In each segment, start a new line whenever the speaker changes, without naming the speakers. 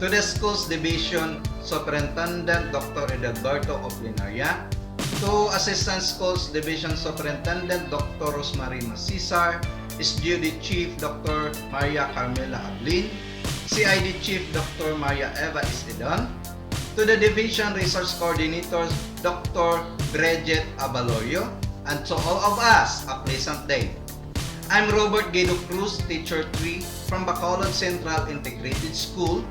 to the Schools Division Superintendent Dr. Edalberto Oplinaria, to Assistant Schools Division Superintendent Dr. Rosemary Masisar, SGD Chief Dr. Maria Carmela Ablin, CID Chief Dr. Maria Eva Isidon, to the Division Resource Coordinators Dr. Bridget Abaloyo, and to all of us, a pleasant day. I'm Robert GEDO CRUZ, Teacher 3 from Bacolod Central Integrated School.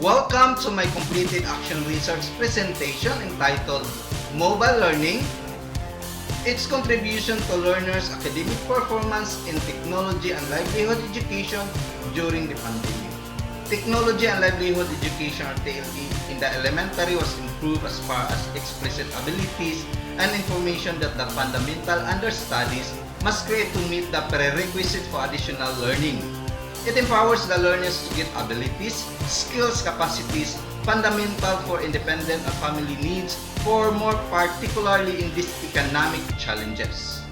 Welcome to my completed action research presentation entitled Mobile Learning, its contribution to learners' academic performance in technology and livelihood education during the pandemic. Technology and livelihood education, or TLE, in the elementary was improved as far as explicit abilities and information that the fundamental understudies must create to meet the prerequisite for additional learning. It empowers the learners to get abilities, skills, capacities, fundamental for independent and family needs, for more particularly in these economic challenges.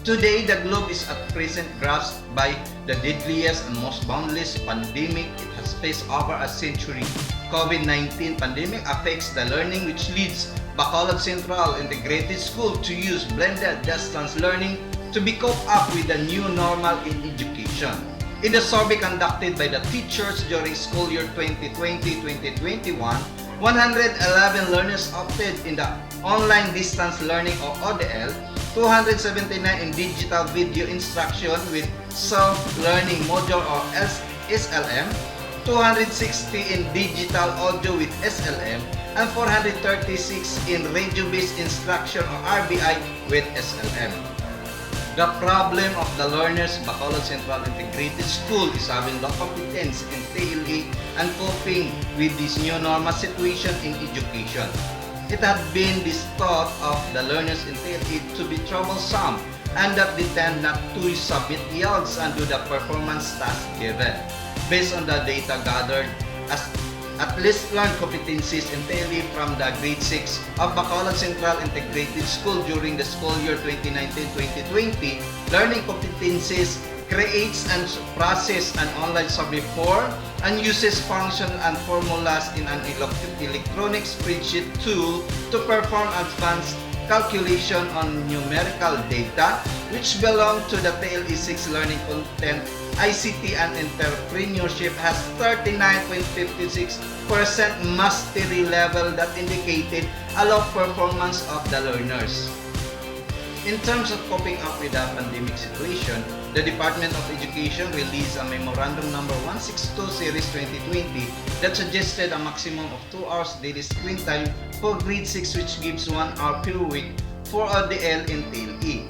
Today, the globe is at present grasped by the deadliest and most boundless pandemic it has faced over a century. COVID-19 pandemic affects the learning, which leads Bacolod Central Integrated School to use blended distance learning to be coped up with the new normal in education. In the survey conducted by the teachers during school year 2020-2021, 111 learners opted in the online distance learning or ODL, 279 in digital video instruction with self-learning module or SLM, 260 in digital audio with SLM, and 436 in radio-based instruction or RBI with SLM. The problem of the learners Bacolod Central Integrated School is having low competence in TLE and coping with this new normal situation in education. It had been this thought of the learners in TLE to be troublesome and that they tend not to submit yields and do the performance task given. Based on the data gathered, as at least learned competencies in TLE from the grade 6 of Bacolod Central Integrated School during the school year 2019-2020, learning competencies creates and processes an online survey form and uses functions and formulas in an electronic spreadsheet tool to perform advanced calculation on numerical data which belong to the TLE 6 learning content. ICT and entrepreneurship has 39.56% mastery level that indicated a low performance of the learners. In terms of coping up with the pandemic situation, the Department of Education released a Memorandum Number 162 Series 2020 that suggested a maximum of 2 hours daily screen time for grade 6, which gives 1 hour per week for ODL in TLE.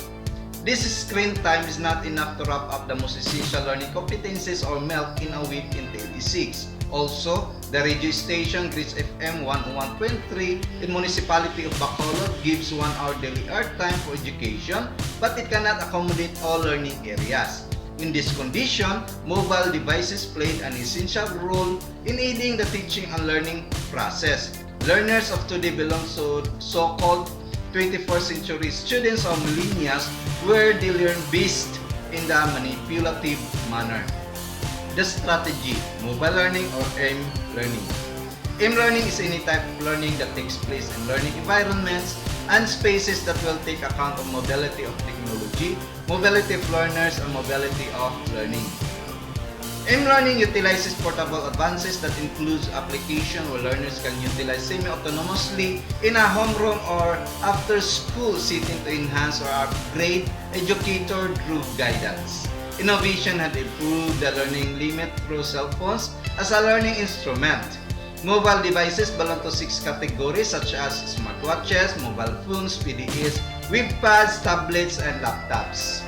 This screen time is not enough to wrap up the most essential learning competencies or MELC in a week in TLE 6. Also, the radio station Grades FM 101.3 in Municipality of Bacolod gives 1 hour daily airtime for education, but it cannot accommodate all learning areas. In this condition, mobile devices played an essential role in aiding the teaching and learning process. Learners of today belong to so-called 21st century students or millennials, where they learn based in the manipulative manner. The strategy, mobile learning or AIM learning. AIM learning is any type of learning that takes place in learning environments and spaces that will take account of mobility of technology, mobility of learners, and mobility of learning. AIM learning utilizes portable advances that includes application where learners can utilize semi-autonomously in a homeroom or after-school setting to enhance or upgrade educator through guidance. Innovation had improved the learning limit through cell phones as a learning instrument. Mobile devices belong to 6 categories such as smartwatches, mobile phones, PDAs, webpads, tablets, and laptops.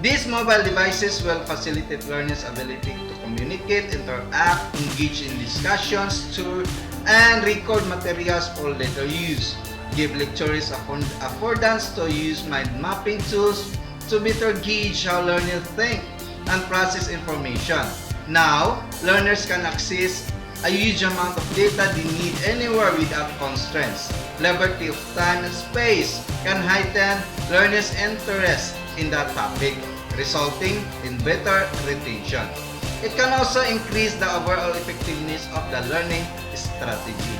These mobile devices will facilitate learners' ability to communicate, interact, engage in discussions, store, and record materials for later use. Give lecturers affordance to use mind mapping tools to better gauge how learners think and process information. Now, learners can access a huge amount of data they need anywhere without constraints. Liberty of time and space can heighten learners' interest in that topic, resulting in better retention. It can also increase the overall effectiveness of the learning strategy.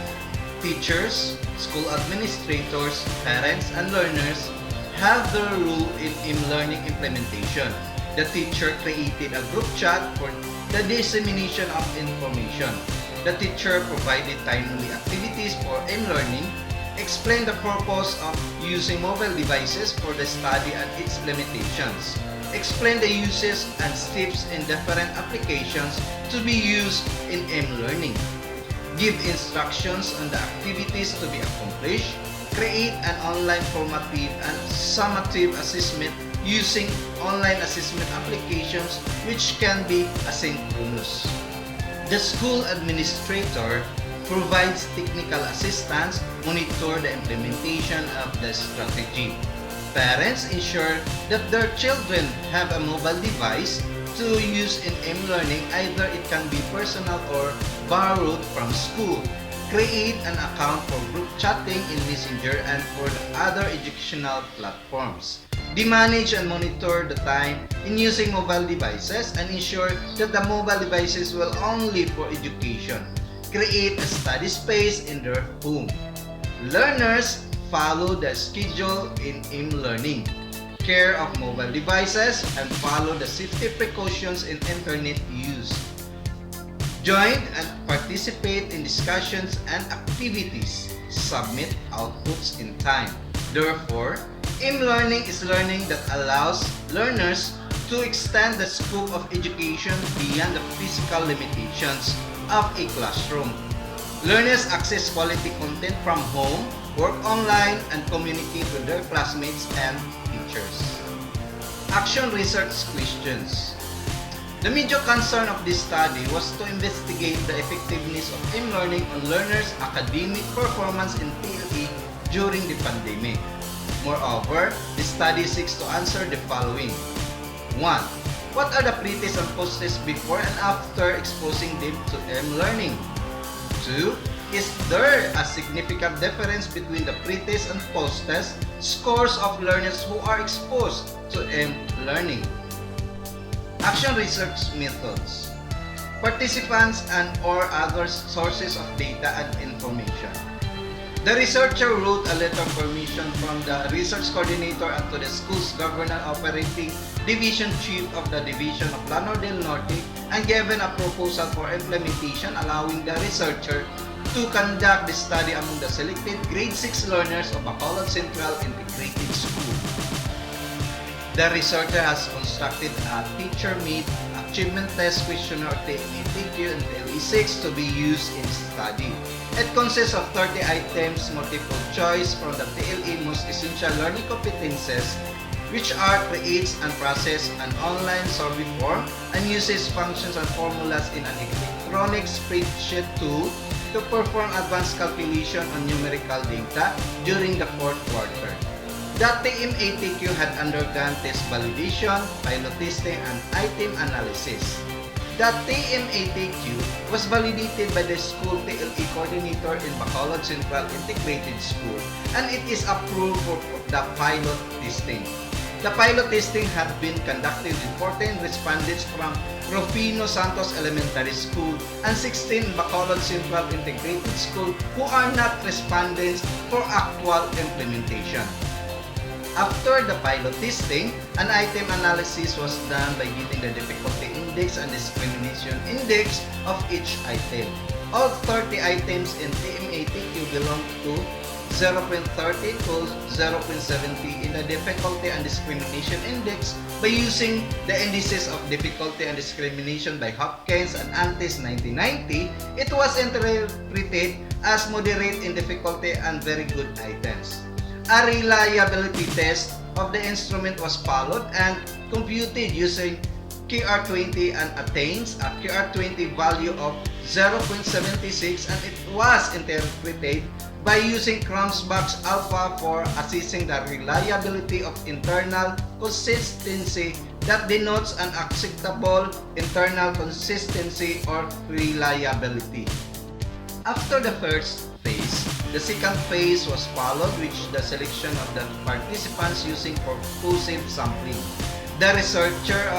Teachers, school administrators, parents, and learners have their role in learning implementation. The teacher created a group chat for the dissemination of information. The teacher provided timely activities for learning, explained the purpose of using mobile devices for the study and its limitations, explain the uses and steps in different applications to be used in learning, give instructions on the activities to be accomplished, create an online formative and summative assessment using online assessment applications which can be asynchronous. The school administrator provides technical assistance, monitor the implementation of the strategy. Parents ensure that their children have a mobile device to use in learning, either it can be personal or borrowed from school. Create an account for group chatting in Messenger and for the other educational platforms. They manage and monitor the time in using mobile devices and ensure that the mobile devices will only for education. Create a study space in their home. Learners follow the schedule in learning, care of mobile devices, and follow the safety precautions in internet use. Join and participate in discussions and activities. Submit outputs in time. Therefore, learning is learning that allows learners to extend the scope of education beyond the physical limitations of a classroom. Learners access quality content from home, work online, and communicate with their classmates and teachers. Action research questions. The major concern of this study was to investigate the effectiveness of learning on learners' academic performance in TLE during the pandemic. Moreover, the study seeks to answer the following. 1. What are the pre-tests and post-tests before and after exposing them to learning? 2. Is there a significant difference between the pre-test and post-test scores of learners who are exposed to learning? Action research methods. Participants and or other sources of data and information. The researcher wrote a letter of permission from the research coordinator and to the school's governor operating division chief of the division of Lanao del Norte and given a proposal for implementation allowing the researcher to conduct the study among the selected grade 6 learners of Bacolod Central Integrated School. The researcher has constructed a teacher-made achievement test questionnaire TQ and TLE6 to be used in study. It consists of 30 items, multiple choice from the TLE most essential learning competences, which are creates and process an online survey form and uses functions and formulas in an electronic spreadsheet tool to perform advanced calculation on numerical data during the fourth quarter. The TMATQ had undergone test validation, pilot testing, and item analysis. The TMATQ was validated by the school TLE coordinator in Bacolod Central Integrated School and it is approved for the pilot testing. The pilot testing had been conducted with 14 respondents from Rufino Santos Elementary School and 16 Bacolod Central Integrated School who are not respondents for actual implementation. After the pilot testing, an item analysis was done by giving the difficulty index and discrimination index of each item. All 30 items in TMATQ belong to 0.30 to 0.70 in the difficulty and discrimination index by using the indices of difficulty and discrimination by Hopkins and Antes 1990. It was interpreted as moderate in difficulty and very good items. A reliability test of the instrument was followed and computed using QR20 and attains a QR20 value of 0.76 and it was interpreted by using Crumbsbox Alpha for assessing the reliability of internal consistency that denotes an acceptable internal consistency or reliability. After the first phase, the second phase was followed with the selection of the participants using purposive sampling. The researcher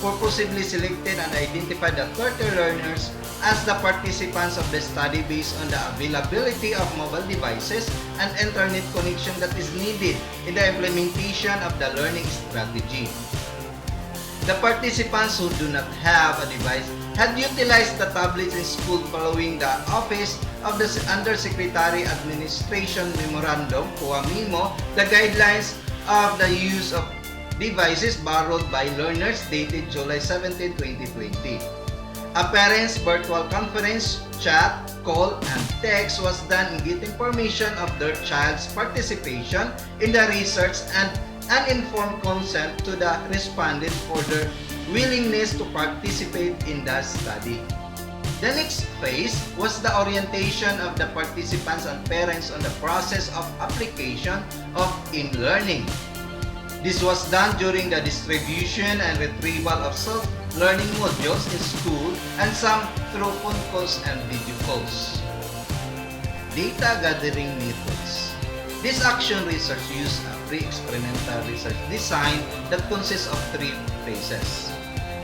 purposely selected and identified the 30 learners as the participants of the study based on the availability of mobile devices and internet connection that is needed in the implementation of the learning strategy. The participants who do not have a device had utilized the tablets in school following the Office of the Undersecretary Administration Memorandum, (OAMIMO), the guidelines of the use of devices borrowed by learners dated July 17, 2020. A parent's virtual conference, chat, call, and text was done in getting permission of their child's participation in the research and an informed consent to the respondent for their willingness to participate in the study. The next phase was the orientation of the participants and parents on the process of application of e-learning. This was done during the distribution and retrieval of self-learning modules in school and some through phone calls and video calls. Data gathering methods. This action research used a pre-experimental research design that consists of 3 phases.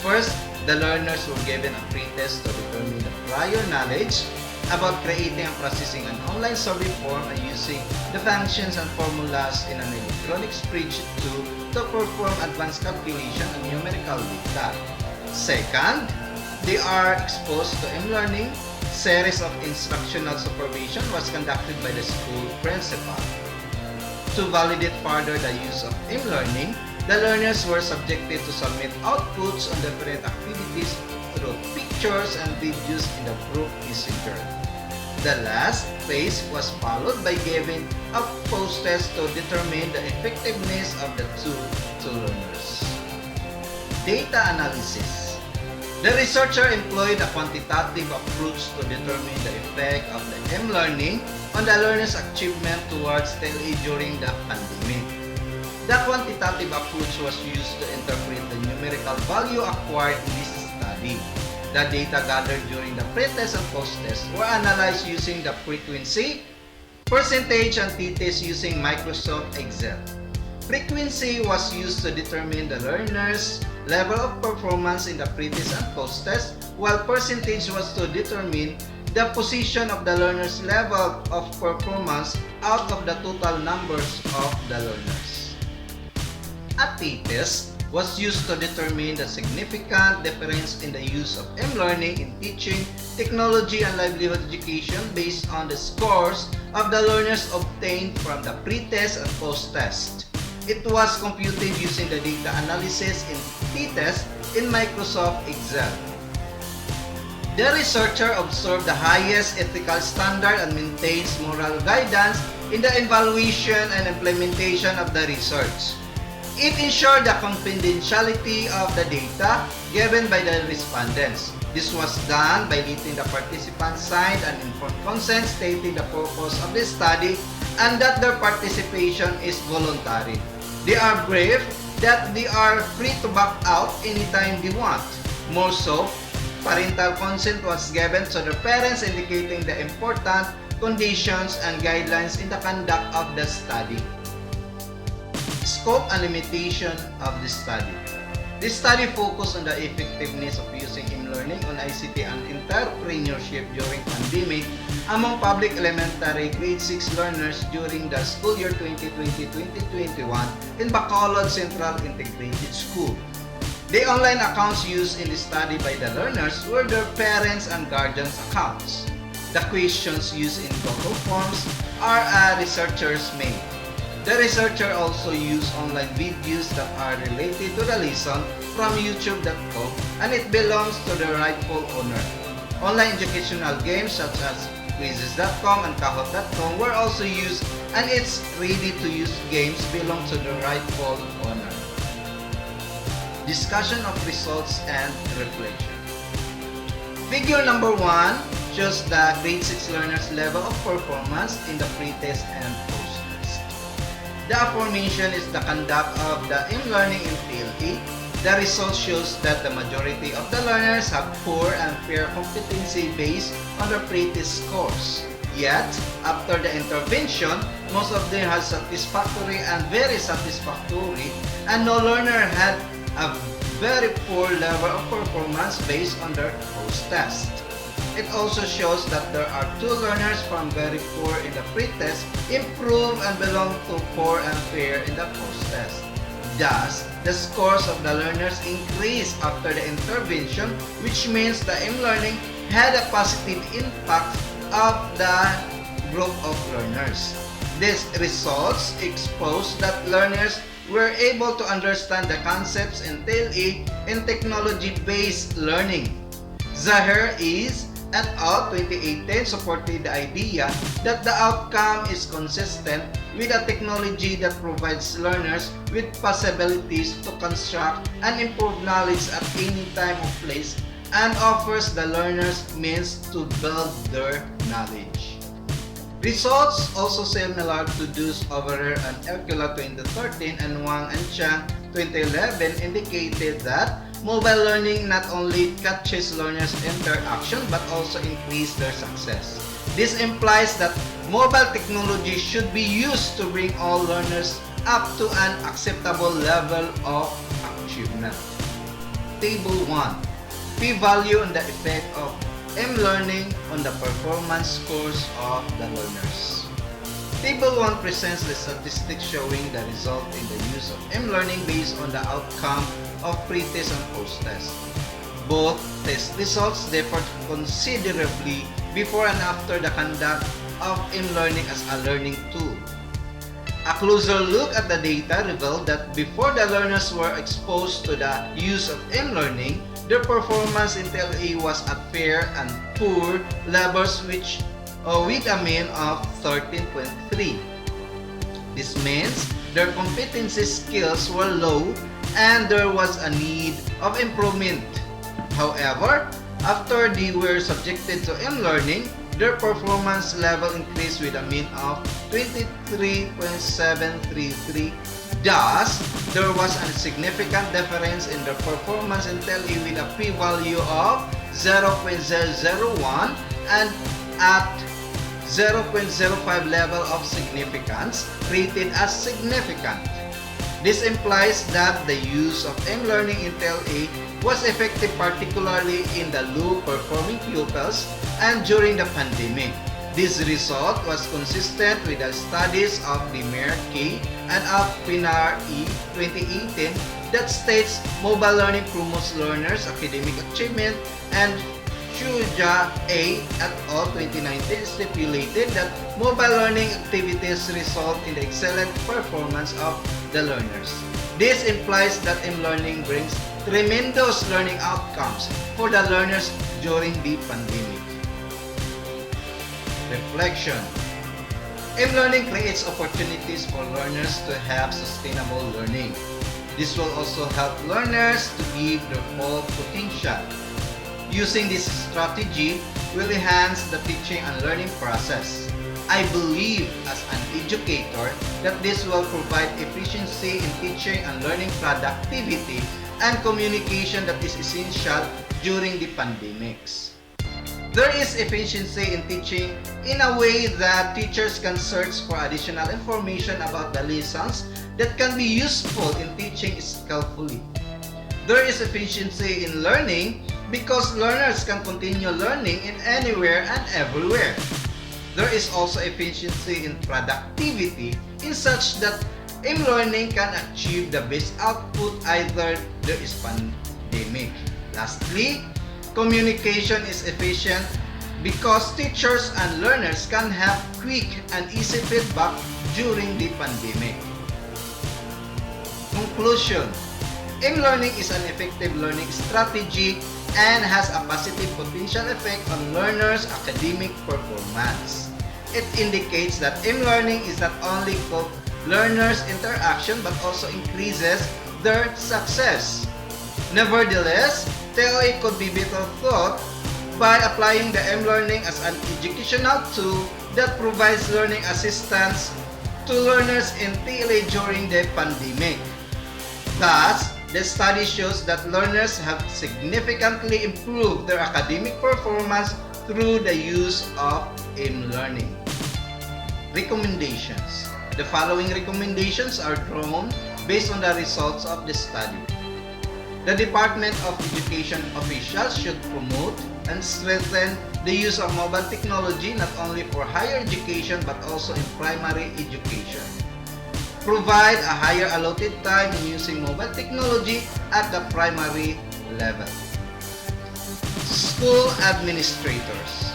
First, the learners were given a pre-test to determine the prior knowledge about creating and processing an online survey form and using the functions and formulas in an electronic spreadsheet tool to perform advanced calculation and numerical data. Second, they are exposed to e-learning. Series of instructional supervision was conducted by the school principal. To validate further the use of e-learning, the learners were subjected to submit outputs on different activities through pictures and videos in the group messenger. The last phase was followed by giving a post-test to determine the effectiveness of the tool to learners. Data analysis. The researcher employed a quantitative approach to determine the effect of the e-learning on the learners' achievement towards TLE during the pandemic. The quantitative approach was used to interpret the numerical value acquired in this study. The data gathered during the pre-test and post-test were analyzed using the frequency, percentage, and t-test using Microsoft Excel. Frequency was used to determine the learner's level of performance in the pre-test and post-test, while percentage was to determine the position of the learner's level of performance out of the total numbers of the learners. A t-test was used to determine the significant difference in the use of e-learning in teaching, technology, and livelihood education based on the scores of the learners obtained from the pre-test and post-test. It was computed using the data analysis in t-test in Microsoft Excel. The researcher observed the highest ethical standard and maintains moral guidance in the evaluation and implementation of the research. It ensured the confidentiality of the data given by the respondents. This was done by letting the participants sign an informed consent stating the purpose of the study and that their participation is voluntary. They are briefed that they are free to back out anytime they want. More so, parental consent was given to their parents indicating the important conditions and guidelines in the conduct of the study. Scope and limitation of the study. This study focused on the effectiveness of using e-learning on ICT and entrepreneurship during pandemic among public elementary grade 6 learners during the school year 2020-2021 in Bacolod Central Integrated School. The online accounts used in the study by the learners were their parents' and guardians' accounts. The questions used in Google Forms are a researcher's made. The researcher also used online videos that are related to the lesson from YouTube.com and it belongs to the rightful owner. Online educational games such as Quizzes.com and Kahoot.com were also used and its ready-to-use games belong to the rightful owner. Discussion of results and reflection. Figure number 1 shows the grade 6 learners' level of performance in the pre-test and post-test. The aforementioned is the conduct of the e-learning in TLE. The result shows that the majority of the learners have poor and fair competency based on their pre-test scores. Yet, after the intervention, most of them had satisfactory and very satisfactory, and no learner had a very poor level of performance based on their post-test. It also shows that there are two learners from very poor in the pre-test improve and belong to poor and fair in the post-test. Thus, the scores of the learners increase after the intervention, which means the M-learning had a positive impact of the group of learners. These results expose that learners were able to understand the concepts in TLE in technology-based learning. Zahir et al. 2018 supported the idea that the outcome is consistent with a technology that provides learners with possibilities to construct and improve knowledge at any time or place and offers the learners means to build their knowledge. Results also similar to those over and Ercula 2013 and Wang and Chang 2011 indicated that mobile learning not only catches learners' interaction but also increase their success. This implies that mobile technology should be used to bring all learners up to an acceptable level of achievement. Table 1. P-value and the effect of M-learning on the performance scores of the learners. Table 1 presents the statistics showing the result in the use of M-learning based on the outcome of pre-test and post-test. Both test results differ considerably before and after the conduct of M-learning as a learning tool. A closer look at the data revealed that before the learners were exposed to the use of M-learning, their performance in TLE was at fair and poor levels with a mean of 13.3. This means their competency skills were low and there was a need of improvement. However, after they were subjected to M-learning, their performance level increased with a mean of 23.733. Thus, there was a significant difference in their performance in TLE with a p-value of 0.001 and at 0.05 level of significance rated as significant. This implies that the use of M-learning in TLE was effective particularly in the low-performing pupils and during the pandemic. This result was consistent with the studies of Demer K. and of Pinar E. 2018 that states mobile learning promotes learners' academic achievement, and Shuja A. et al. 2019 stipulated that mobile learning activities result in the excellent performance of the learners. This implies that M-learning brings tremendous learning outcomes for the learners during the pandemic. Reflection. M-learning creates opportunities for learners to have sustainable learning. This will also help learners to give their full potential. Using this strategy will enhance the teaching and learning process. I believe as an educator that this will provide efficiency in teaching and learning productivity and communication that is essential during the pandemics. There is efficiency in teaching in a way that teachers can search for additional information about the lessons that can be useful in teaching skillfully. There is efficiency in learning because learners can continue learning in anywhere and everywhere. There is also efficiency in productivity in such that M-learning can achieve the best output either there is pandemic. Lastly, communication is efficient because teachers and learners can have quick and easy feedback during the pandemic. Conclusion. M-learning is an effective learning strategy and has a positive potential effect on learners' academic performance. It indicates that M-learning is not only called learners' interaction but also increases their success. Nevertheless, TLE could be better thought by applying the M-learning as an educational tool that provides learning assistance to learners in TLE during the pandemic. Thus, the study shows that learners have significantly improved their academic performance through the use of M-learning. Recommendations. The following recommendations are drawn based on the results of the study. The Department of Education officials should promote and strengthen the use of mobile technology not only for higher education but also in primary education. Provide a higher allotted time in using mobile technology at the primary level. School administrators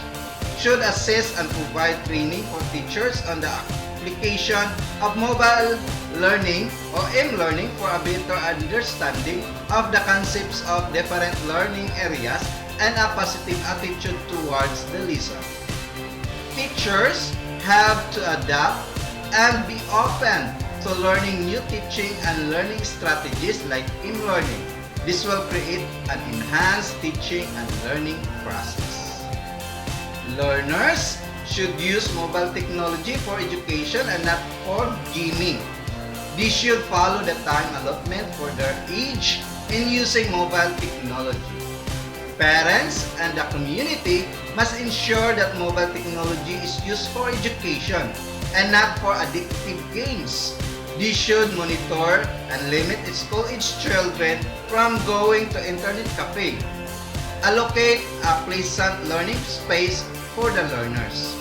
should assist and provide training for teachers on the application of mobile learning or m-learning for a better understanding of the concepts of different learning areas and a positive attitude towards the lesson. Teachers have to adapt and be open to learning new teaching and learning strategies like m-learning. This will create an enhanced teaching and learning process. Learners should use mobile technology for education and not for gaming. They should follow the time allotment for their age in using mobile technology. Parents and the community must ensure that mobile technology is used for education and not for addictive games. They should monitor and limit school-age children from going to internet cafe. Allocate a pleasant learning space for the learners.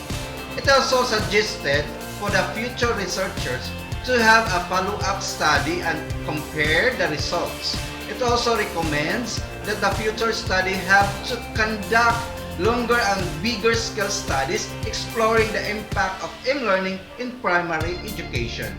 It also suggested for the future researchers to have a follow-up study and compare the results. It also recommends that the future study have to conduct longer and bigger scale studies exploring the impact of m-learning in primary education.